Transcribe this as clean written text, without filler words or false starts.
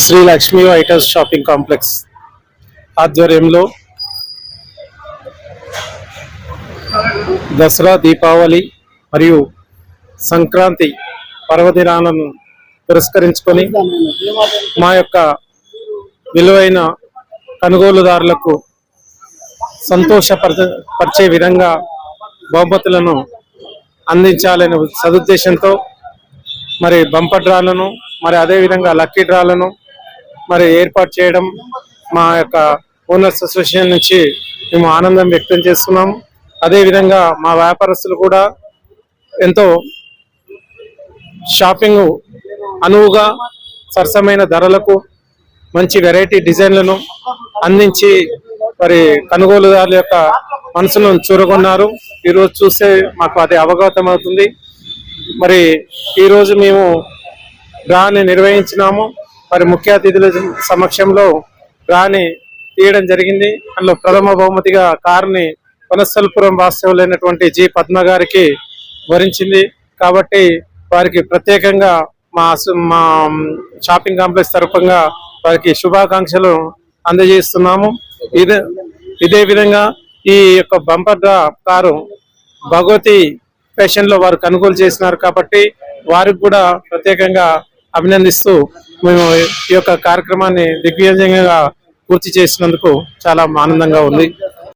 Shri Lakshmi white house shopping complex ఆధ్వర్యంలో దసరా, దీపావళి మరియు సంక్రాంతి పర్వదినాలను పురస్కరించుకొని మా యొక్క విలువైన కొనుగోలుదారులకు సంతోషపరిచే విధంగా బహుమతులను అందించాలనే సదుద్దేశంతో మరి బంపర్ డ్రాలను మరి అదేవిధంగా లక్కీ డ్రాలను మరి ఏర్పాటు చేయడం మా యొక్క ఓనర్స్ అసోసియేషన్ నుంచి మేము ఆనందం వ్యక్తం చేస్తున్నాము. అదేవిధంగా మా వ్యాపారస్తులు కూడా ఎంతో షాపింగ్ అనువుగా సరసమైన ధరలకు మంచి వెరైటీ డిజైన్లను అందించి మరి కొనుగోలుదారుల యొక్క మనసులను చూరగొన్నారు. ఈరోజు చూస్తే మాకు అది అవగతం అవుతుంది. మరి ఈరోజు మేము డ్రాని నిర్వహించినాము. మరి ముఖ్య అతిథుల సమక్షంలో డ్రాని తీయడం జరిగింది. అందులో ప్రథమ బహుమతిగా కారుని వనస్థలపురం వాస్తవులైనటువంటి జి పద్మ గారికి వరించింది. కాబట్టి వారికి ప్రత్యేకంగా మా షాపింగ్ కాంప్లెక్స్ తరఫున వారికి శుభాకాంక్షలు అందజేస్తున్నాము. ఇదే విధంగా ఈ యొక్క bumper draw car Bhagavathi fashion లో వారు కొనుగోలు చేసినారు కాబట్టి వారికి కూడా ప్రత్యేకంగా అభినందిస్తూ మేము ఈ యొక్క కార్యక్రమాన్ని దిగ్విజయంగా పూర్తి చేసినందుకు చాలా ఆనందంగా ఉంది.